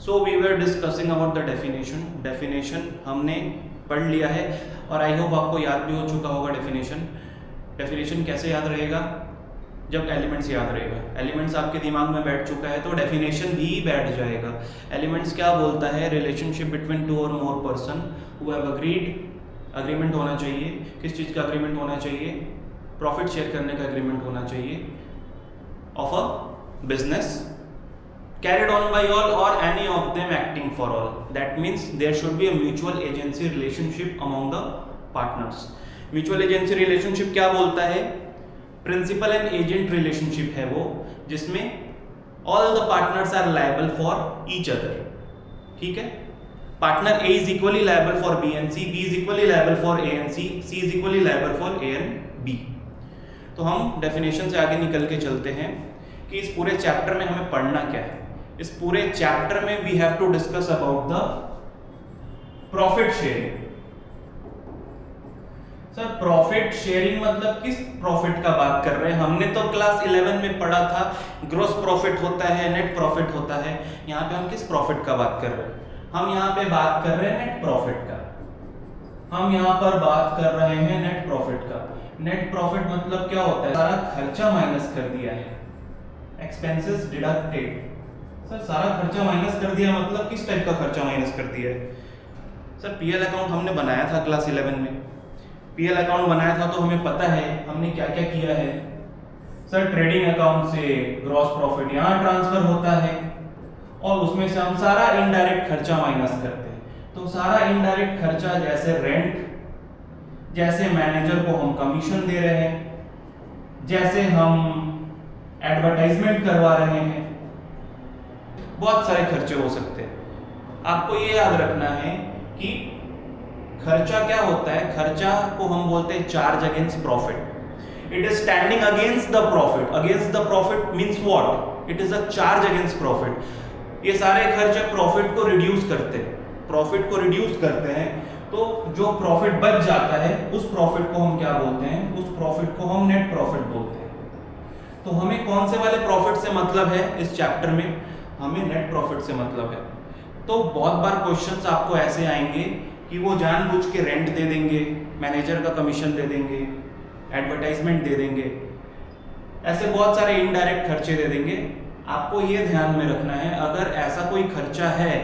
So we were discussing about the definition हमने पढ़ लिया है और आई होप आपको याद भी हो चुका होगा डेफिनेशन कैसे याद रहेगा? जब एलिमेंट्स याद रहेगा, एलिमेंट्स आपके दिमाग में बैठ चुका है तो डेफिनेशन भी बैठ जाएगा। एलिमेंट्स क्या बोलता है? रिलेशनशिप बिटवीन टू और more person who have agreement होना चाहिए। किस चीज़ का अग्रीमेंट होना चाहिए? प्रॉफिट शेयर करने का अग्रीमेंट होना चाहिए of a business carried on by all or any of them acting for all. That means there should be a mutual agency relationship among the partners. Mutual agency relationship क्या बोलता है? Principal and agent relationship है वो, जिसमें all the partners are liable for each other. ठीक है? Partner A is equally liable for B and C, B is equally liable for A and C is equally liable for A and B. तो हम definition से आगे निकल के चलते हैं कि इस पूरे चैप्टर में हमें पढ़ना क्या है। इस पूरे चैप्टर में we have to discuss about the profit sharing. Sir profit sharing मतलब किस प्रॉफिट का बात कर रहे हैं? हमने तो क्लास 11 में पढ़ा था ग्रॉस प्रॉफिट होता है, नेट प्रॉफिट होता है। यहाँ पे हम किस प्रॉफिट का बात कर रहे हैं? हम यहाँ पे बात कर रहे हैं नेट प्रॉफिट का। हम यहाँ पर बात कर रहे हैं नेट प्रॉफिट का। नेट प्रॉफिट मतलब क्या होता है? सारा खर्चा माइनस कर दिया है, एक्सपेंसेस डिडक्टेड। सर सारा खर्चा माइनस कर दिया मतलब किस टाइप का खर्चा माइनस कर दिया है? सर पीएल अकाउंट हमने बनाया था क्लास 11 में। पीएल अकाउंट बनाया था तो हमें पता है हमने क्या क्या किया है। सर ट्रेडिंग अकाउंट से ग्रॉस प्रॉफिट यहाँ ट्रांसफर होता है और उसमें से हम सारा इनडायरेक्ट खर्चा माइनस करते हैं। तो सारा इनडायरेक्ट खर्चा जैसे रेंट, जैसे मैनेजर को हम कमीशन दे रहे हैं, जैसे हम एडवर्टाइजमेंट करवा रहे हैं, बहुत सारे खर्चे हो सकते हैं। आपको ये याद रखना है कि खर्चा क्या होता है? खर्चा को हम बोलते हैं charge against profit. It is standing against the profit. Against the profit means what? It is a charge against profit. ये सारे खर्चे प्रॉफिट को रिड्यूस करते हैं। प्रॉफिट को रिड्यूस करते हैं तो जो प्रॉफिट बच जाता है उस प्रॉफिट को हम क्या बोलते हैं? उस प्रॉफिट को हम नेट प्रॉफिट बोलते हैं। तो हमें कौन से वाले प्रॉफिट से मतलब है? इस चैप्टर में हमें नेट प्रॉफिट से मतलब है। तो बहुत बार क्वेश्चंस आपको ऐसे आएंगे कि वो जानबूझ के रेंट दे देंगे, मैनेजर का कमीशन दे देंगे, एडवर्टाइजमेंट दे देंगे, ऐसे बहुत सारे इनडायरेक्ट खर्चे दे देंगे। आपको ये ध्यान में रखना है अगर ऐसा कोई खर्चा है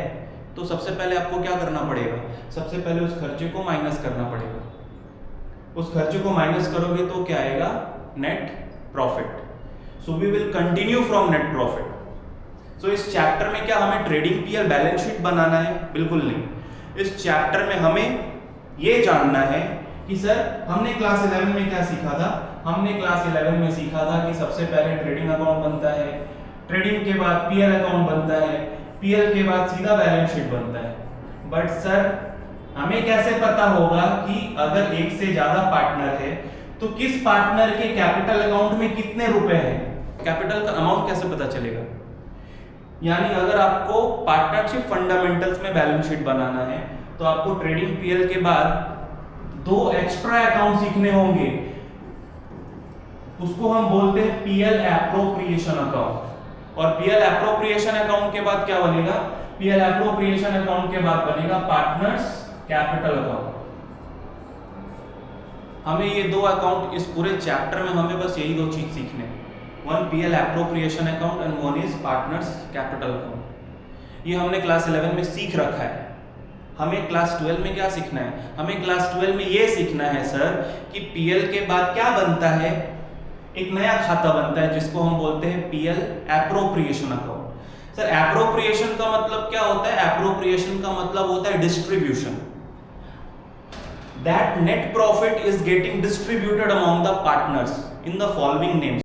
तो सबसे पहले आपको क्या करना पड़ेगा? सबसे पहले उस खर्चे को माइनस करना पड़ेगा। उस खर्चे को माइनस करोगे तो क्या आएगा? Net profit. So we will continue from net profit. तो इस चैप्टर में क्या हमें ट्रेडिंग पीएल बैलेंस शीट बनाना है? बिल्कुल नहीं। इस चैप्टर में हमें ये जानना है कि सर हमने क्लास 11 में क्या सीखा था? हमने क्लास 11 में सीखा था कि सबसे पहले ट्रेडिंग अकाउंट बनता है, ट्रेडिंग के बाद पीएल अकाउंट बनता है, पीएल के बाद सीधा बैलेंस शीट बनता है। बट सर हमें कैसे पता होगा कि अगर एक से ज्यादा पार्टनर है तो किस पार्टनर के कैपिटल अकाउंट में कितने रुपए हैं? कैपिटल का अमाउंट कैसे पता चलेगा? यानी अगर आपको पार्टनरशिप फंडामेंटल्स में बैलेंस शीट बनाना है तो आपको ट्रेडिंग पीएल के बाद 2 एक्स्ट्रा अकाउंट सीखने होंगे। उसको हम बोलते हैं पीएल एप्रोप्रिएशन अकाउंट। और पीएल एप्रोप्रिएशन अकाउंट के बाद क्या बनेगा? पीएल एप्रोप्रिएशन अकाउंट के बाद बनेगा पार्टनर्स कैपिटल अकाउंट। हमें ये 2 अकाउंट इस पूरे चैप्टर में हमें बस यही 2 चीज सीखने हैं। One PL appropriation account and one is partners capital account. ये हमने क्लास 11 में सीख रखा है। हमें क्लास 12 में क्या सीखना है? हमें क्लास 12 में ये सीखना है सर कि पीएल के बाद क्या बनता है? एक नया खाता बनता है जिसको हम बोलते हैं PL appropriation account. Sir appropriation का मतलब क्या होता है? एप्रोप्रिएशन का मतलब होता है distribution. That net profit is getting distributed among the partners in the following names.